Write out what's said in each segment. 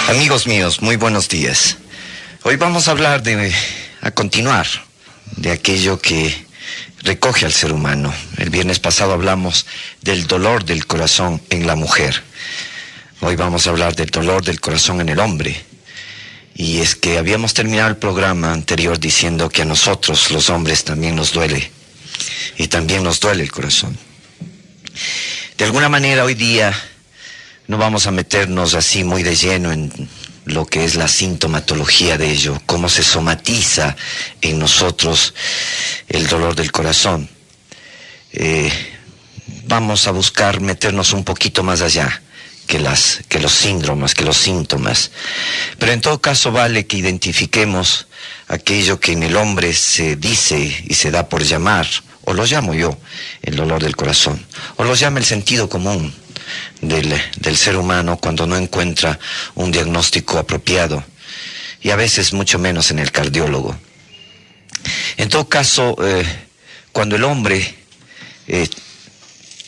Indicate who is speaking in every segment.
Speaker 1: Amigos míos, muy buenos días. Hoy vamos a hablar a continuar de aquello que recoge al ser humano. El viernes pasado hablamos del dolor del corazón en la mujer. Hoy vamos a hablar del dolor del corazón en el hombre. Y es que habíamos terminado el programa anterior diciendo que a nosotros, los hombres, también nos duele. Y también nos duele el corazón. De alguna manera hoy día no vamos a meternos así muy de lleno en lo que es la sintomatología de ello, cómo se somatiza en nosotros el dolor del corazón. Vamos a buscar meternos un poquito más allá que los síndromes, que los síntomas. Pero en todo caso vale que identifiquemos aquello que en el hombre se dice y se da por llamar, o lo llamo yo, el dolor del corazón, o lo llama el sentido común del ser humano cuando no encuentra un diagnóstico apropiado, y a veces mucho menos en el cardiólogo. En todo caso, cuando el hombre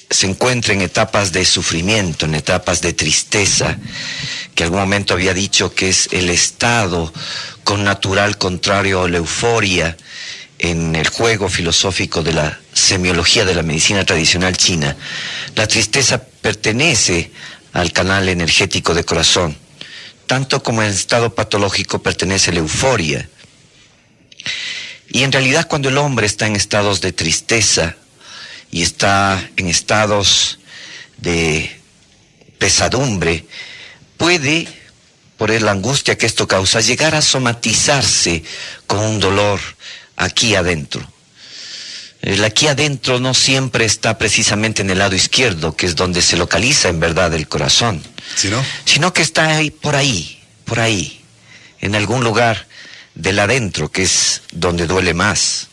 Speaker 1: se encuentra en etapas de sufrimiento, en etapas de tristeza, que algún momento había dicho que es el estado connatural contrario a la euforia en el juego filosófico de la semiología de la medicina tradicional china, la tristeza pertenece al canal energético del corazón, tanto como en el estado patológico pertenece la euforia. Y en realidad cuando el hombre está en estados de tristeza y está en estados de pesadumbre, puede, por la angustia que esto causa, llegar a somatizarse con un dolor aquí adentro. El aquí adentro no siempre está precisamente en el lado izquierdo, que es donde se localiza en verdad el corazón, sino que está ahí, por ahí, en algún lugar del adentro, que es donde duele más.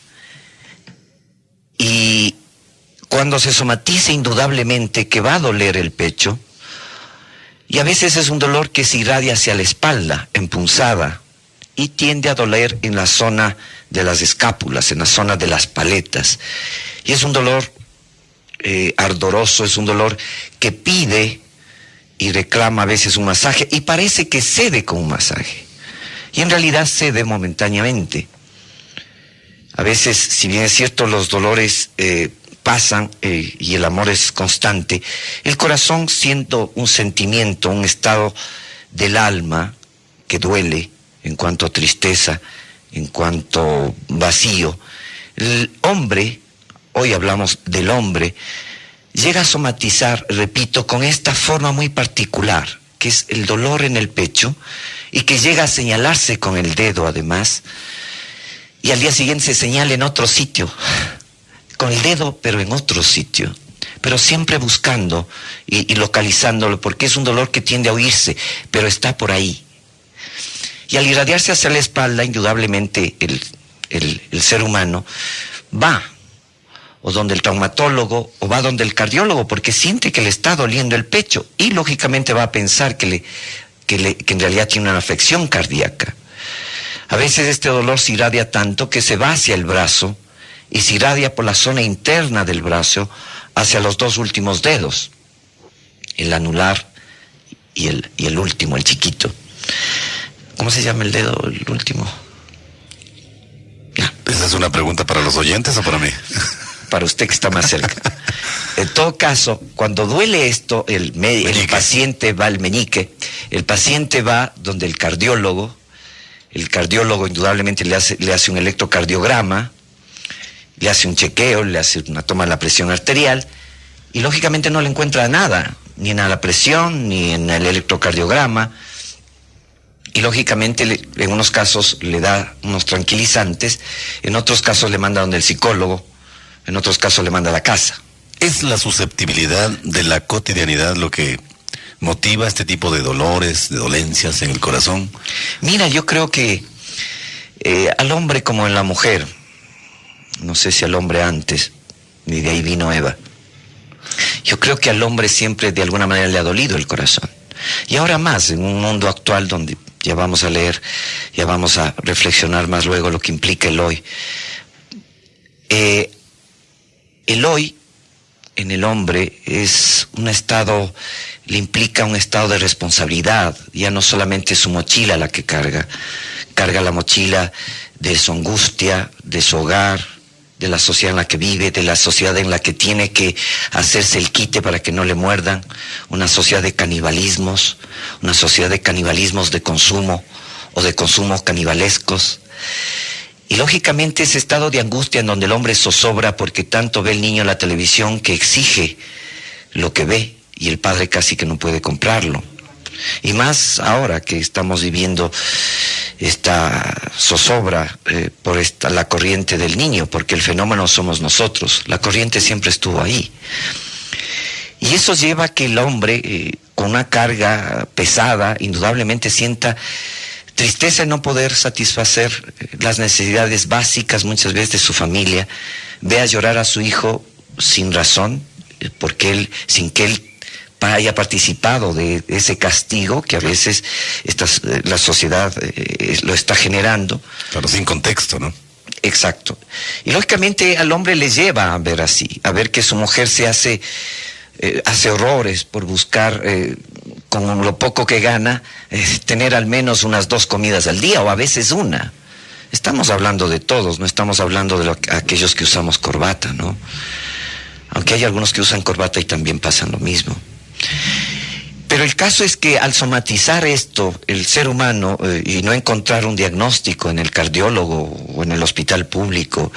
Speaker 1: Y cuando se somatiza indudablemente que va a doler el pecho, y a veces es un dolor que se irradia hacia la espalda, empunzada, y tiende a doler en la zona de las escápulas, en la zona de las paletas. Y es un dolor ardoroso, es un dolor que pide y reclama a veces un masaje, y parece que cede con un masaje. Y en realidad cede momentáneamente. A veces, si bien es cierto, los dolores pasan y el amor es constante, el corazón, siendo un sentimiento, un estado del alma que duele, en cuanto a tristeza, en cuanto vacío, el hombre, hoy hablamos del hombre, llega a somatizar, repito, con esta forma muy particular, que es el dolor en el pecho, y que llega a señalarse con el dedo además, y al día siguiente se señala en otro sitio, con el dedo pero en otro sitio, pero siempre buscando y localizándolo, porque es un dolor que tiende a oírse, pero está por ahí. Y al irradiarse hacia la espalda, indudablemente el ser humano va o donde el traumatólogo o va donde el cardiólogo, porque siente que le está doliendo el pecho y lógicamente va a pensar que en realidad tiene una afección cardíaca. A veces este dolor se irradia tanto que se va hacia el brazo y se irradia por la zona interna del brazo hacia los dos últimos dedos, el anular y el último, el chiquito. ¿Cómo se llama el dedo, el último?
Speaker 2: ¿Esa es una pregunta para los oyentes o para mí?
Speaker 1: Para usted que está más cerca. En todo caso, cuando duele esto, el paciente va al meñique, el paciente va donde el cardiólogo indudablemente le hace un electrocardiograma, le hace un chequeo, le hace una toma de la presión arterial, y lógicamente no le encuentra nada, ni en la presión, ni en el electrocardiograma. Y lógicamente en unos casos le da unos tranquilizantes, en otros casos le manda donde el psicólogo, en otros casos le manda a la casa.
Speaker 2: ¿Es la susceptibilidad de la cotidianidad lo que motiva este tipo de dolores, de dolencias en el corazón?
Speaker 1: Mira, yo creo que al hombre como en la mujer, no sé si al hombre antes, ni de ahí vino Eva, yo creo que al hombre siempre de alguna manera le ha dolido el corazón. Y ahora más, en un mundo actual donde ya vamos a leer, ya vamos a reflexionar más luego lo que implica el hoy. El hoy en el hombre es un estado, le implica un estado de responsabilidad. Ya no solamente su mochila la que carga la mochila de su angustia, de su hogar, de la sociedad en la que vive, de la sociedad en la que tiene que hacerse el quite para que no le muerdan, una sociedad de canibalismos, una sociedad de canibalismos de consumo o de consumos canibalescos. Y lógicamente ese estado de angustia en donde el hombre zozobra porque tanto ve el niño en la televisión que exige lo que ve y el padre casi que no puede comprarlo. Y más ahora que estamos viviendo esta zozobra por la corriente del niño, porque el fenómeno somos nosotros, la corriente siempre estuvo ahí. Y eso lleva a que el hombre con una carga pesada indudablemente sienta tristeza en no poder satisfacer las necesidades básicas muchas veces de su familia, vea llorar a su hijo sin razón, porque sin que él haya participado de ese castigo que a veces la sociedad lo está generando.
Speaker 2: Pero sin contexto, ¿no?
Speaker 1: Exacto. Y lógicamente al hombre le lleva a ver así, a ver que su mujer se hace horrores por buscar, con lo poco que gana, tener al menos unas 2 comidas al día, o a veces una. Estamos hablando de todos, no estamos hablando de aquellos que usamos corbata, ¿no? Aunque hay algunos que usan corbata y también pasan lo mismo. Pero el caso es que al somatizar esto, el ser humano, y no encontrar un diagnóstico en el cardiólogo o en el hospital público,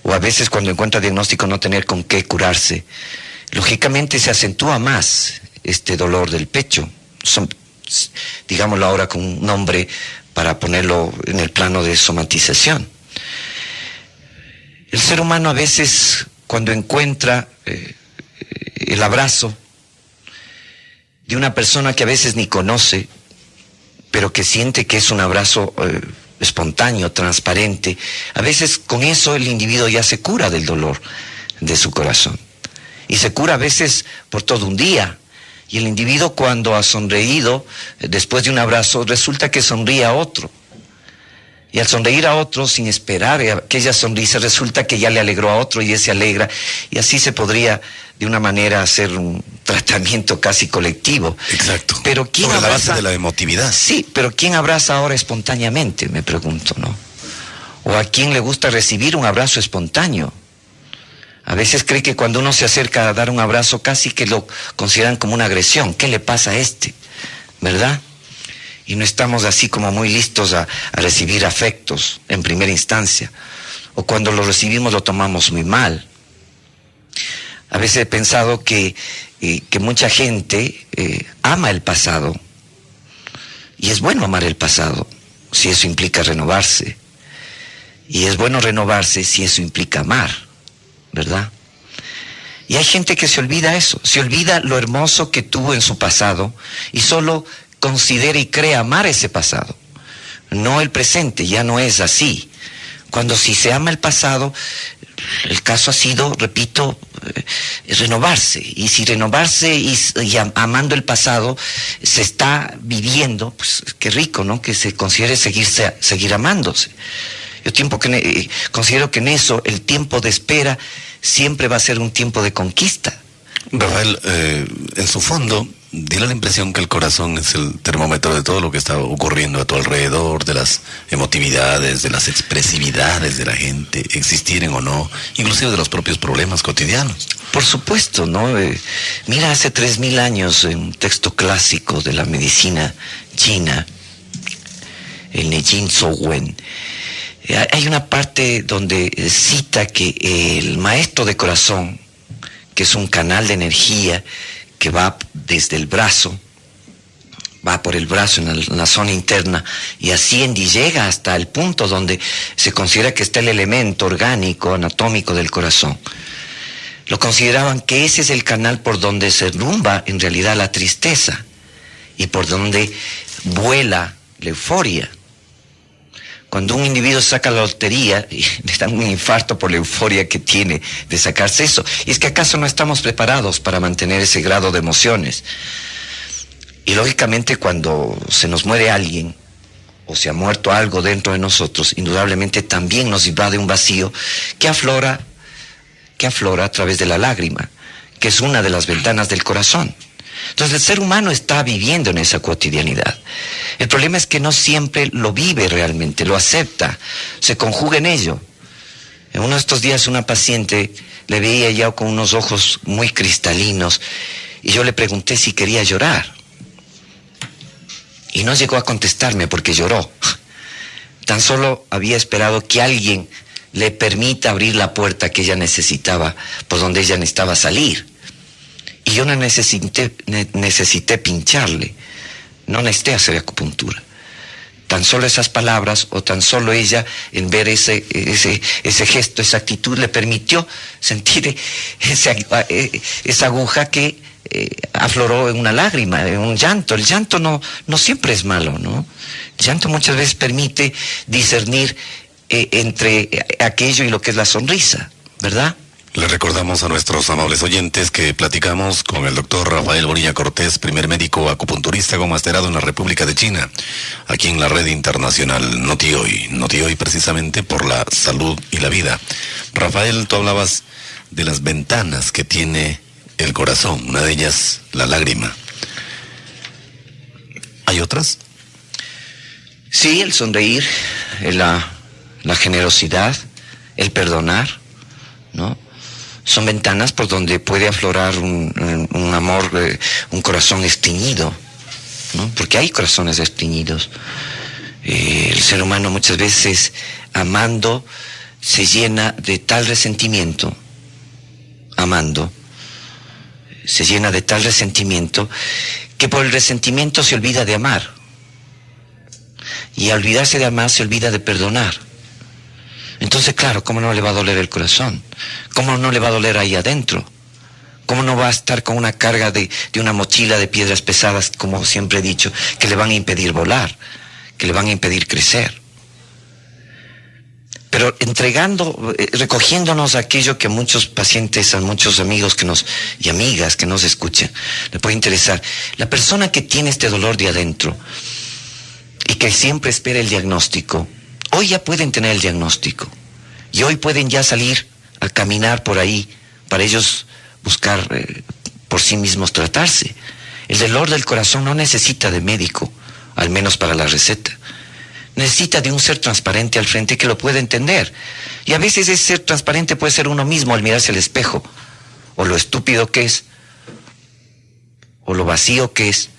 Speaker 1: o a veces cuando encuentra diagnóstico no tener con qué curarse, lógicamente se acentúa más este dolor del pecho. Digámoslo ahora con un nombre para ponerlo en el plano de somatización. El ser humano a veces, cuando encuentra el abrazo de una persona que a veces ni conoce, pero que siente que es un abrazo espontáneo, transparente, a veces con eso el individuo ya se cura del dolor de su corazón. Y se cura a veces por todo un día. Y el individuo, cuando ha sonreído después de un abrazo, resulta que sonríe a otro. Y al sonreír a otro sin esperar aquella sonrisa, resulta que ya le alegró a otro y ese alegra. Y así se podría de una manera hacer un tratamiento casi colectivo.
Speaker 2: Exacto.
Speaker 1: Pero ¿quién
Speaker 2: sobre
Speaker 1: abraza?
Speaker 2: La base de la emotividad.
Speaker 1: Sí, pero ¿quién abraza ahora espontáneamente? Me pregunto, ¿no? ¿O a quién le gusta recibir un abrazo espontáneo? A veces cree que cuando uno se acerca a dar un abrazo casi que lo consideran como una agresión. ¿Qué le pasa a este? ¿Verdad? Y no estamos así como muy listos a recibir afectos en primera instancia. O cuando lo recibimos lo tomamos muy mal. A veces he pensado que mucha gente ama el pasado. Y es bueno amar el pasado, si eso implica renovarse. Y es bueno renovarse si eso implica amar, ¿verdad? Y hay gente que se olvida eso, se olvida lo hermoso que tuvo en su pasado y solo considera y cree amar ese pasado. No el presente, ya no es así. Cuando si se ama el pasado, el caso ha sido, repito, renovarse. Y si renovarse y amando el pasado se está viviendo, pues qué rico, ¿no? Que se considere seguir amándose. Yo considero que en eso el tiempo de espera siempre va a ser un tiempo de conquista.
Speaker 2: Rafael, en su fondo, tiene la impresión que el corazón es el termómetro de todo lo que está ocurriendo a tu alrededor, de las emotividades, de las expresividades de la gente, existiren o no, inclusive de los propios problemas cotidianos.
Speaker 1: Por supuesto, ¿no? Mira, hace 3000 años, en un texto clásico de la medicina china, el Neijin Zhouwen, hay una parte donde cita que el maestro de corazón, que es un canal de energía que va desde el brazo, va por el brazo en la zona interna y asciende y llega hasta el punto donde se considera que está el elemento orgánico, anatómico del corazón. Lo consideraban que ese es el canal por donde se rumba en realidad la tristeza y por donde vuela la euforia. Cuando un individuo saca la lotería, le dan un infarto por la euforia que tiene de sacarse eso. Y es que acaso no estamos preparados para mantener ese grado de emociones. Y lógicamente cuando se nos muere alguien, o se ha muerto algo dentro de nosotros, indudablemente también nos invade un vacío que aflora a través de la lágrima, que es una de las ventanas del corazón. Entonces el ser humano está viviendo en esa cotidianidad. El problema es que no siempre lo vive realmente, lo acepta, se conjuga en ello. En uno de estos días una paciente le veía ya con unos ojos muy cristalinos y yo le pregunté si quería llorar. Y no llegó a contestarme porque lloró. Tan solo había esperado que alguien le permita abrir la puerta que ella necesitaba, por donde ella necesitaba salir. Y yo no necesité pincharle, no necesité hacer acupuntura. Tan solo esas palabras o tan solo ella, en ver ese gesto, esa actitud, le permitió sentir esa aguja que afloró en una lágrima, en un llanto. El llanto no siempre es malo, ¿no? El llanto muchas veces permite discernir entre aquello y lo que es la sonrisa, ¿verdad?
Speaker 2: Le recordamos a nuestros amables oyentes que platicamos con el doctor Rafael Bonilla Cortés, primer médico acupunturista con masterado en la República de China, aquí en la red internacional NotiHoy precisamente por la salud y la vida. Rafael, tú hablabas de las ventanas que tiene el corazón, una de ellas la lágrima. ¿Hay otras?
Speaker 1: Sí, el sonreír, la generosidad, el perdonar, ¿no? Son ventanas por donde puede aflorar un amor, un corazón esteñido, ¿no? Porque hay corazones esteñidos. El ser humano muchas veces, amando, se llena de tal resentimiento, se llena de tal resentimiento, que por el resentimiento se olvida de amar. Y al olvidarse de amar, se olvida de perdonar. Entonces, claro, ¿cómo no le va a doler el corazón? ¿Cómo no le va a doler ahí adentro? ¿Cómo no va a estar con una carga de una mochila de piedras pesadas, como siempre he dicho, que le van a impedir volar, que le van a impedir crecer? Pero recogiéndonos aquello que a muchos pacientes, a muchos amigos y amigas que nos escuchan, le puede interesar. La persona que tiene este dolor de adentro y que siempre espera el diagnóstico, hoy ya pueden tener el diagnóstico y hoy pueden ya salir a caminar por ahí para ellos buscar por sí mismos tratarse. El dolor del corazón no necesita de médico, al menos para la receta. Necesita de un ser transparente al frente que lo pueda entender. Y a veces ese ser transparente puede ser uno mismo al mirarse al espejo, o lo estúpido que es, o lo vacío que es,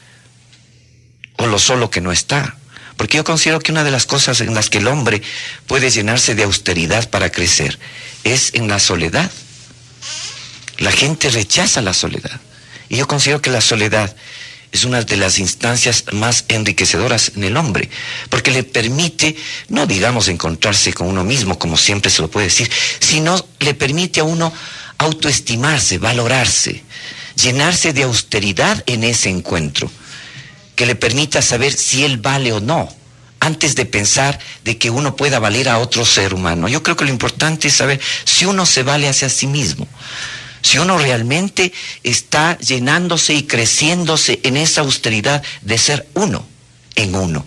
Speaker 1: o lo solo que no está. Porque yo considero que una de las cosas en las que el hombre puede llenarse de austeridad para crecer es en la soledad. La gente rechaza la soledad. Y yo considero que la soledad es una de las instancias más enriquecedoras en el hombre, porque le permite, no digamos encontrarse con uno mismo, como siempre se lo puede decir, sino le permite a uno autoestimarse, valorarse, llenarse de austeridad en ese encuentro, que le permita saber si él vale o no, antes de pensar de que uno pueda valer a otro ser humano. Yo creo que lo importante es saber si uno se vale hacia sí mismo, si uno realmente está llenándose y creciéndose en esa austeridad de ser uno en uno.